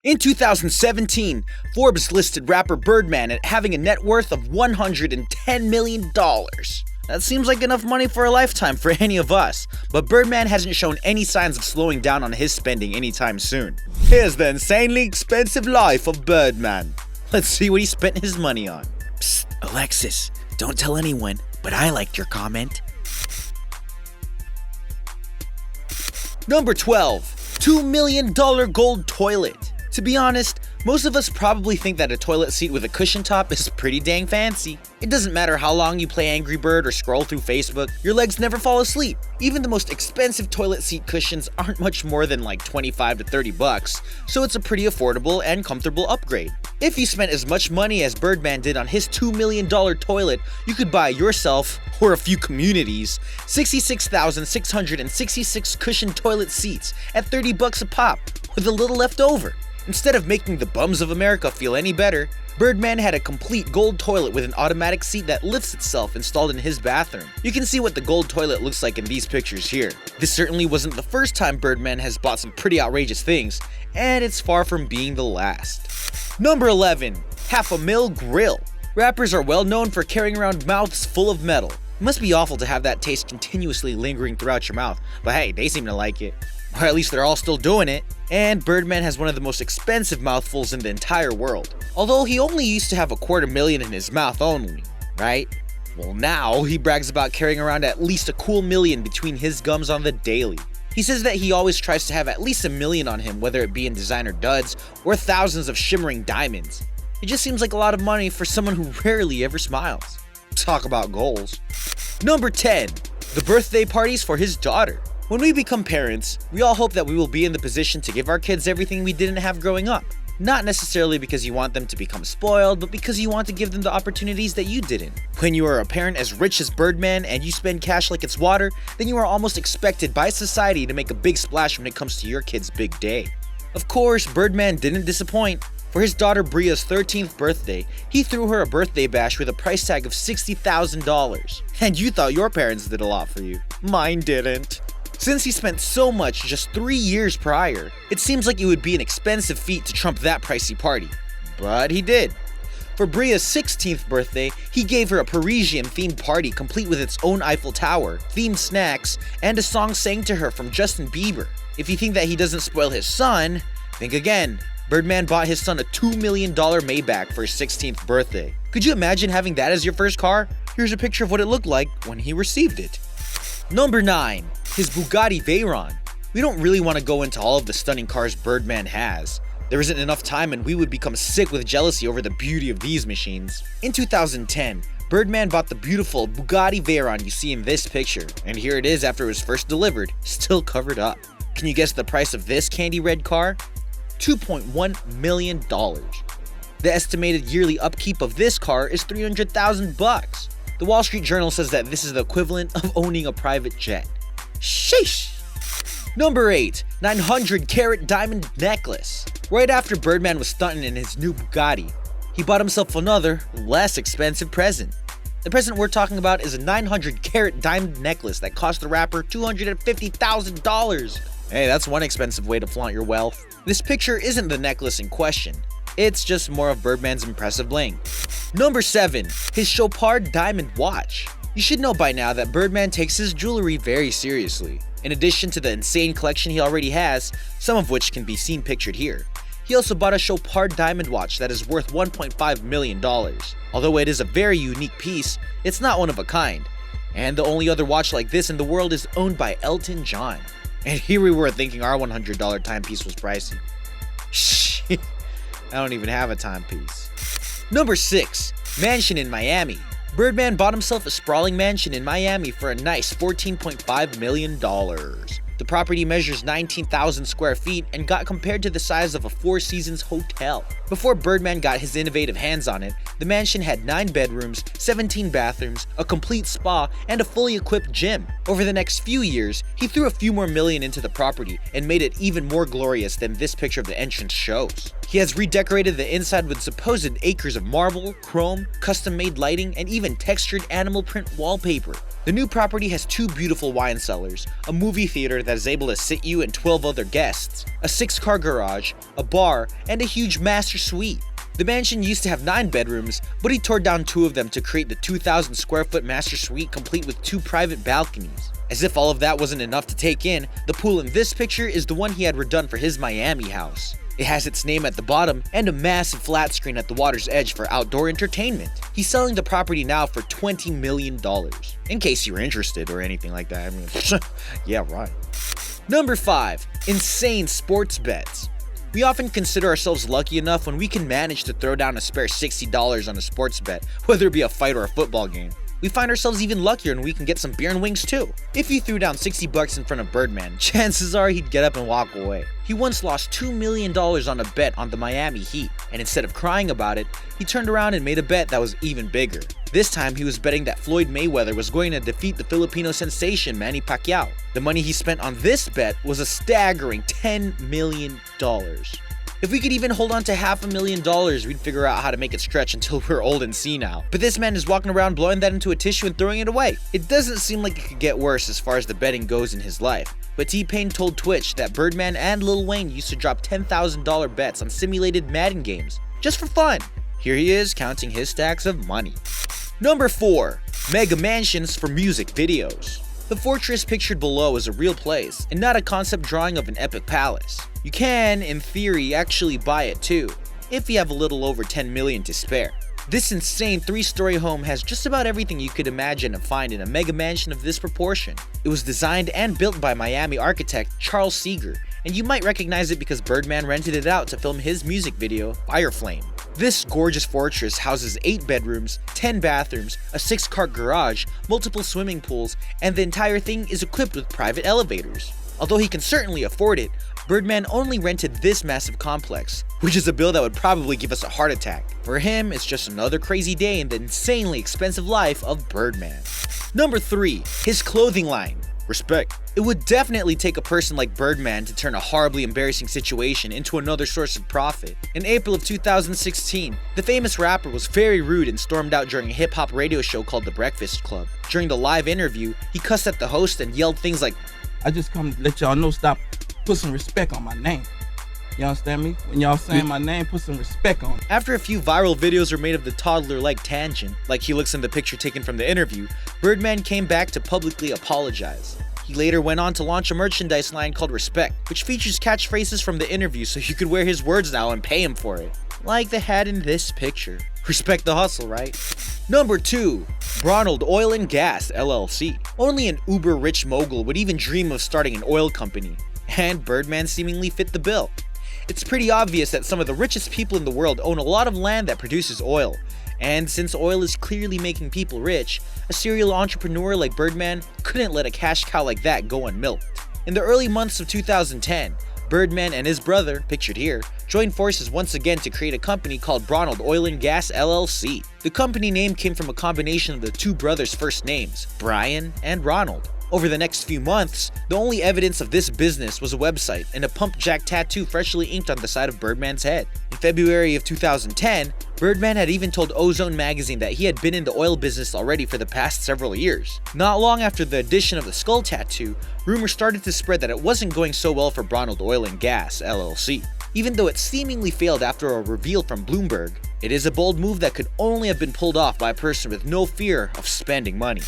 In 2017, Forbes listed rapper Birdman at having a net worth of $110 million. That seems like enough money for a lifetime for any of us, but Birdman hasn't shown any signs of slowing down on his spending anytime soon. Here's the insanely expensive life of Birdman. Let's see what he spent his money on. Psst, Alexis, don't tell anyone, but I liked your comment. Number 12. $2 million gold toilet. To be honest, most of us probably think that a toilet seat with a cushion top is pretty dang fancy. It doesn't matter how long you play Angry Bird or scroll through Facebook, your legs never fall asleep. Even the most expensive toilet seat cushions aren't much more than like 25 to 30 bucks, so it's a pretty affordable and comfortable upgrade. If you spent as much money as Birdman did on his $2 million toilet, you could buy yourself, or a few communities, 66,666 cushion toilet seats at 30 bucks a pop, with a little left over. Instead of making the bums of America feel any better, Birdman had a complete gold toilet with an automatic seat that lifts itself installed in his bathroom. You can see what the gold toilet looks like in these pictures here. This certainly wasn't the first time Birdman has bought some pretty outrageous things, and it's far from being the last. Number 11. $500,000 grill. Rappers are well known for carrying around mouths full of metal. It must be awful to have that taste continuously lingering throughout your mouth, but hey, they seem to like it. Or at least they're all still doing it. And Birdman has one of the most expensive mouthfuls in the entire world. Although he only used to have $250,000 in his mouth only, right? Well, now he brags about carrying around at least $250,000 between his gums on the daily. He says that he always tries to have at least $1 million on him, whether it be in designer duds or thousands of shimmering diamonds. It just seems like a lot of money for someone who rarely ever smiles. Talk about goals. Number 10. The birthday parties for his daughter. When we become parents, we all hope that we will be in the position to give our kids everything we didn't have growing up. Not necessarily because you want them to become spoiled, but because you want to give them the opportunities that you didn't. When you are a parent as rich as Birdman and you spend cash like it's water, then you are almost expected by society to make a big splash when it comes to your kid's big day. Of course, Birdman didn't disappoint. For his daughter Bria's 13th birthday, he threw her a birthday bash with a price tag of $60,000. And you thought your parents did a lot for you. Mine didn't. Since he spent so much just 3 years prior, it seems like it would be an expensive feat to trump that pricey party. But he did. For Bria's 16th birthday, he gave her a Parisian-themed party complete with its own Eiffel Tower, themed snacks, and a song sang to her from Justin Bieber. If you think that he doesn't spoil his son, think again. Birdman bought his son a $2 million Maybach for his 16th birthday. Could you imagine having that as your first car? Here's a picture of what it looked like when he received it. Number 9. His Bugatti Veyron. We don't really want to go into all of the stunning cars Birdman has. There isn't enough time and we would become sick with jealousy over the beauty of these machines. In 2010, Birdman bought the beautiful Bugatti Veyron you see in this picture, and here it is after it was first delivered, still covered up. Can you guess the price of this candy red car? $2.1 million. The estimated yearly upkeep of this car is $300,000. The Wall Street Journal says that this is the equivalent of owning a private jet. Sheesh! Number 8. 900-carat diamond necklace. Right after Birdman was stunting in his new Bugatti, he bought himself another, less expensive present. The present we're talking about is a 900-carat diamond necklace that cost the rapper $250,000. Hey, that's one expensive way to flaunt your wealth. This picture isn't the necklace in question. It's just more of Birdman's impressive bling. Number 7. His Chopard diamond watch. You should know by now that Birdman takes his jewelry very seriously. In addition to the insane collection he already has, some of which can be seen pictured here, he also bought a Chopard diamond watch that is worth $1.5 million. Although it is a very unique piece, it's not one of a kind. And the only other watch like this in the world is owned by Elton John. And here we were thinking our $100 timepiece was pricey. Shit, I don't even have a timepiece. Number 6. Mansion in Miami. Birdman bought himself a sprawling mansion in Miami for a nice $14.5 million. The property measures 19,000 square feet and got compared to the size of a Four Seasons hotel. Before Birdman got his innovative hands on it, the mansion had 9 bedrooms, 17 bathrooms, a complete spa, and a fully equipped gym. Over the next few years, he threw a few more million into the property and made it even more glorious than this picture of the entrance shows. He has redecorated the inside with supposed acres of marble, chrome, custom-made lighting, and even textured animal print wallpaper. The new property has 2 beautiful wine cellars, a movie theater that is able to sit you and 12 other guests, a 6-car garage, a bar, and a huge master suite. The mansion used to have 9 bedrooms, but he tore down 2 of them to create the 2,000 square foot master suite complete with 2 private balconies. As if all of that wasn't enough to take in, the pool in this picture is the one he had redone for his Miami house. It has its name at the bottom and a massive flat screen at the water's edge for outdoor entertainment. He's selling the property now for $20 million. In case you're interested or anything like that. I mean, yeah, right. Number 5. Insane sports bets. We often consider ourselves lucky enough when we can manage to throw down a spare $60 on a sports bet, whether it be a fight or a football game. We find ourselves even luckier when we can get some beer and wings too. If you threw down $60 in front of Birdman, chances are he'd get up and walk away. He once lost $2 million on a bet on the Miami Heat, and instead of crying about it, he turned around and made a bet that was even bigger. This time he was betting that Floyd Mayweather was going to defeat the Filipino sensation Manny Pacquiao. The money he spent on this bet was a staggering $10 million. If we could even hold on to $500,000, we'd figure out how to make it stretch until we're old and senile. But this man is walking around blowing that into a tissue and throwing it away. It doesn't seem like it could get worse as far as the betting goes in his life. But T-Pain told Twitch that Birdman and Lil Wayne used to drop $10,000 bets on simulated Madden games, just for fun. Here he is counting his stacks of money. Number 4. Mega mansions for music videos. The fortress pictured below is a real place, and not a concept drawing of an epic palace. You can, in theory, actually buy it too, if you have a little over $10 million to spare. This insane 3-story home has just about everything you could imagine and find in a mega mansion of this proportion. It was designed and built by Miami architect Charles Seeger, and you might recognize it because Birdman rented it out to film his music video, Fire Flame. This gorgeous fortress houses 8 bedrooms, 10 bathrooms, a 6-car garage, multiple swimming pools, and the entire thing is equipped with private elevators. Although he can certainly afford it, Birdman only rented this massive complex, which is a bill that would probably give us a heart attack. For him, it's just another crazy day in the insanely expensive life of Birdman. Number 3. His clothing line. Respek. It would definitely take a person like Birdman to turn a horribly embarrassing situation into another source of profit. In April of 2016, the famous rapper was very rude and stormed out during a hip-hop radio show called The Breakfast Club. During the live interview, he cussed at the host and yelled things like, "I just come to let y'all know, stop, put some respect on my name. You understand me? When y'all saying my name, put some respect on it." After a few viral videos were made of the toddler-like tangent, like he looks in the picture taken from the interview, Birdman came back to publicly apologize. He later went on to launch a merchandise line called Respek, which features catchphrases from the interview so you could wear his words now and pay him for it. Like the hat in this picture. Respect the hustle, right? Number 2. Ronald Oil and Gas LLC. Only an uber-rich mogul would even dream of starting an oil company, and Birdman seemingly fit the bill. It's pretty obvious that some of the richest people in the world own a lot of land that produces oil, and since oil is clearly making people rich, a serial entrepreneur like Birdman couldn't let a cash cow like that go unmilked. In the early months of 2010, Birdman and his brother, pictured here, joined forces once again to create a company called Ronald Oil and Gas LLC. The company name came from a combination of the 2 brothers' first names, Brian and Ronald. Over the next few months, the only evidence of this business was a website and a pump jack tattoo freshly inked on the side of Birdman's head. In February of 2010, Birdman had even told Ozone magazine that he had been in the oil business already for the past several years. Not long after the addition of the skull tattoo, rumors started to spread that it wasn't going so well for Ronald Oil and Gas LLC. Even though it seemingly failed after a reveal from Bloomberg, it is a bold move that could only have been pulled off by a person with no fear of spending money.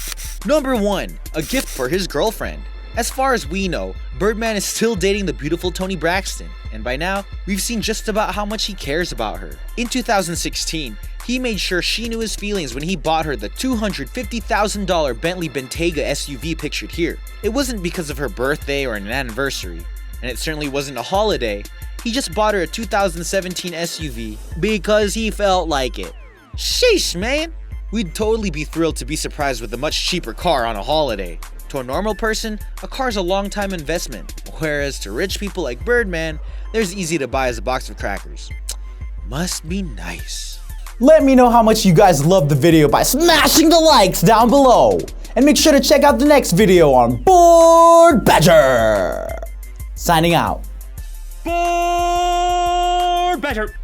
Number 1. A gift for his girlfriend. As far as we know, Birdman is still dating the beautiful Toni Braxton, and by now, we've seen just about how much he cares about her. In 2016, he made sure she knew his feelings when he bought her the $250,000 Bentley Bentayga SUV pictured here. It wasn't because of her birthday or an anniversary, and it certainly wasn't a holiday. He just bought her a 2017 SUV because he felt like it. Sheesh, man! We'd totally be thrilled to be surprised with a much cheaper car on a holiday. To a normal person, a car's a long-time investment, whereas to rich people like Birdman, there's easy to buy as a box of crackers. Must be nice. Let me know how much you guys loved the video by smashing the likes down below. And make sure to check out the next video on Board Badger. Signing out. Birdman! better.